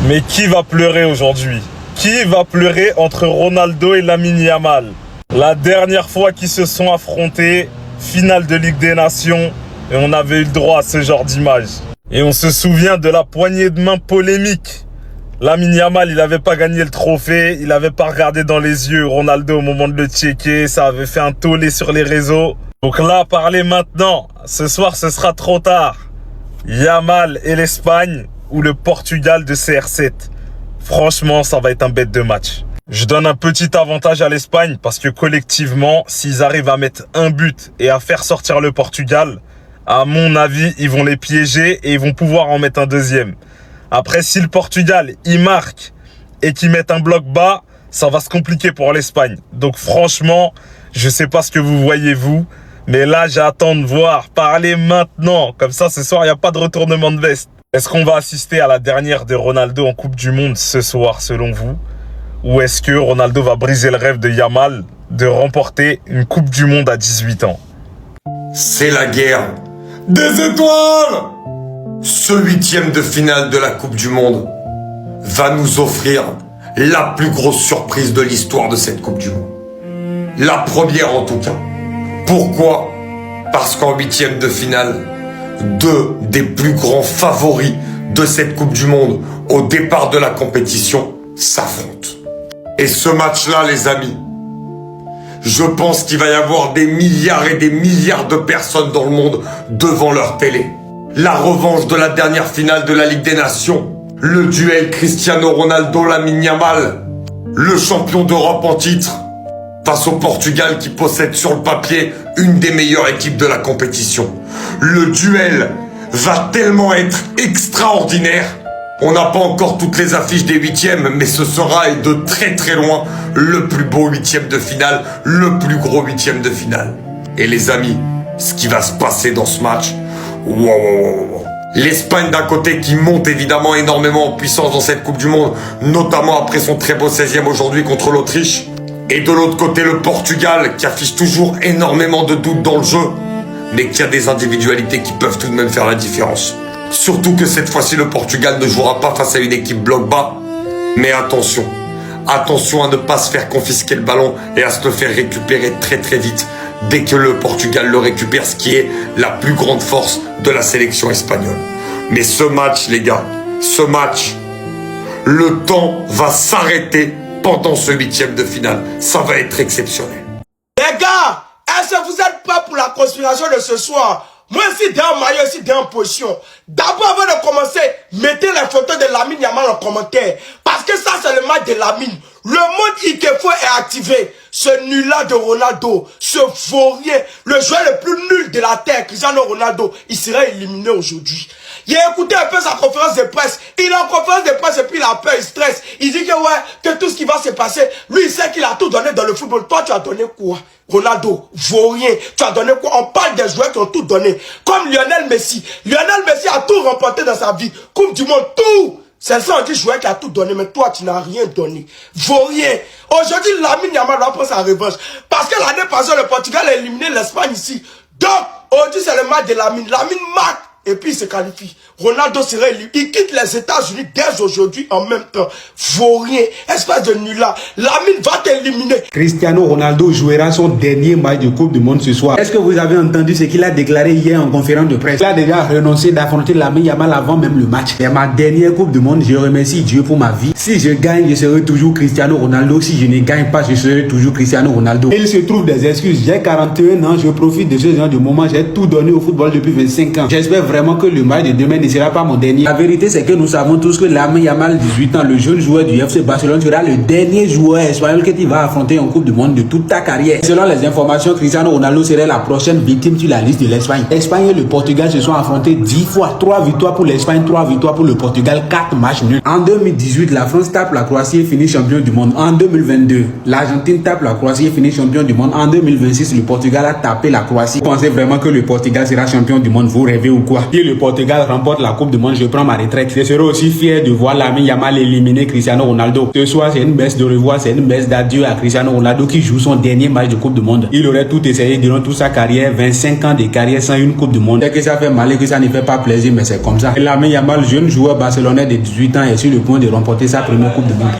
Mais qui va pleurer aujourd'hui? Qui va pleurer entre Ronaldo et Lamine Yamal? La dernière fois qu'ils se sont affrontés, finale de Ligue des Nations, et on avait eu le droit à ce genre d'image. Et on se souvient de la poignée de main polémique. Lamine Yamal, il n'avait pas gagné le trophée, il n'avait pas regardé dans les yeux Ronaldo au moment de le checker, ça avait fait un tollé sur les réseaux. Donc là, parlez maintenant. Ce soir, ce sera trop tard. Yamal et l'Espagne ou le Portugal de CR7. Franchement, ça va être un bête de match. Je donne un petit avantage à l'Espagne parce que collectivement, s'ils arrivent à mettre un but et à faire sortir le Portugal, à mon avis, ils vont les piéger et ils vont pouvoir en mettre un deuxième. Après, si le Portugal, il marque et qu'ils mettent un bloc bas, ça va se compliquer pour l'Espagne. Donc franchement, je sais pas ce que vous voyez vous, mais là, j'attends de voir. Parlez maintenant. Comme ça, ce soir, il n'y a pas de retournement de veste. Est-ce qu'on va assister à la dernière de Ronaldo en Coupe du Monde ce soir, selon vous? Ou est-ce que Ronaldo va briser le rêve de Yamal de remporter une Coupe du Monde à 18 ans? C'est la guerre des étoiles. Ce 8e de finale de la Coupe du Monde va nous offrir la plus grosse surprise de l'histoire de cette Coupe du Monde. La première en tout cas. Pourquoi? Parce qu'en 8e de finale, deux des plus grands favoris de cette Coupe du Monde au départ de la compétition s'affrontent. Et ce match-là, les amis, je pense qu'il va y avoir des milliards et des milliards de personnes dans le monde devant leur télé. La revanche de la dernière finale de la Ligue des Nations, le duel Cristiano Ronaldo-Lamine Yamal, le champion d'Europe en titre, face au Portugal qui possède sur le papier une des meilleures équipes de la compétition. Le duel va tellement être extraordinaire. On n'a pas encore toutes les affiches des 8e, mais ce sera et de très très loin le plus beau 8e de finale, le plus gros 8e de finale. Et les amis, ce qui va se passer dans ce match, wow. L'Espagne d'un côté qui monte évidemment énormément en puissance dans cette Coupe du Monde, notamment après son très beau 16e aujourd'hui contre l'Autriche. Et de l'autre côté, le Portugal, qui affiche toujours énormément de doutes dans le jeu, mais qui a des individualités qui peuvent tout de même faire la différence. Surtout que cette fois-ci, le Portugal ne jouera pas face à une équipe bloc bas. Mais attention, attention à ne pas se faire confisquer le ballon et à se le faire récupérer très très vite dès que le Portugal le récupère, ce qui est la plus grande force de la sélection espagnole. Mais ce match, les gars, ce match, le temps va s'arrêter pendant ce 8e de finale. Ça va être exceptionnel. Les gars, est-ce que vous êtes prêts pour la conspiration de ce soir? Moi aussi dans maillot, aussi dans position. D'abord, avant de commencer, mettez les photos de Lamine Yamal en commentaire. Parce que ça, c'est le match de Lamine. Le mode Ikefo est activé. Ce nul-là de Ronaldo, ce vaurien, le joueur le plus nul de la terre, Cristiano Ronaldo, il sera éliminé aujourd'hui. Il a écouté un peu sa conférence de presse. Il est en conférence de presse et puis il a peur, il stresse. Il dit que ouais, que tout ce qui va se passer, lui il sait qu'il a tout donné dans le football. Toi tu as donné quoi? Ronaldo, vaurien, tu as donné quoi? On parle des joueurs qui ont tout donné. Comme Lionel Messi. Lionel Messi a tout remporté dans sa vie. Coupe du monde, tout. C'est ça, on dit joueur qui a tout donné, mais toi, tu n'as rien donné. Vaurien. Aujourd'hui, Lamine Yamal va prendre sa revanche. Parce que l'année passée, le Portugal a éliminé l'Espagne ici. Donc, aujourd'hui, c'est le match de Lamine. Lamine marque. Et puis il se qualifie. Ronaldo serait élu. Il quitte les États-Unis dès aujourd'hui en même temps. Vaurien, espèce de nul-là. Lamine va t'éliminer. Cristiano Ronaldo jouera son dernier match de Coupe du Monde ce soir. Est-ce que vous avez entendu ce qu'il a déclaré hier en conférence de presse? Il a déjà renoncé d'affronter Lamine Yamal avant même le match. C'est ma dernière Coupe du Monde. Je remercie Dieu pour ma vie. Si je gagne, je serai toujours Cristiano Ronaldo. Si je ne gagne pas, je serai toujours Cristiano Ronaldo. Et il se trouve des excuses. J'ai 41 ans. Je profite de ce genre de moment. J'ai tout donné au football depuis 25 ans. J'espère vraiment que le match de demain ne sera pas mon dernier. La vérité, c'est que nous savons tous que Lamine Yamal, 18 ans, le jeune joueur du FC Barcelone, sera le dernier joueur espagnol que tu vas affronter en Coupe du Monde de toute ta carrière. Selon les informations, Cristiano Ronaldo serait la prochaine victime sur la liste de l'Espagne. L'Espagne et le Portugal se sont affrontés 10 fois. 3 victoires pour l'Espagne, 3 victoires pour le Portugal, 4 matchs nuls. En 2018, la France tape la Croatie et finit champion du monde. En 2022, l'Argentine tape la Croatie et finit champion du monde. En 2026, le Portugal a tapé la Croatie. Vous pensez vraiment que le Portugal sera champion du monde? Vous rêvez ou quoi? Et le Portugal remporte remporte la Coupe du Monde, je prends ma retraite. Je serai aussi fier de voir Lamine Yamal éliminer Cristiano Ronaldo. Ce soir, c'est une messe de revoir, c'est une messe d'adieu à Cristiano Ronaldo qui joue son dernier match de Coupe du Monde. Il aurait tout essayé durant toute sa carrière, 25 ans de carrière sans une Coupe du Monde. Dès que ça fait mal et que ça ne fait pas plaisir, mais c'est comme ça. Et Lamine Yamal, jeune joueur barcelonais de 18 ans, est sur le point de remporter sa première Coupe du Monde.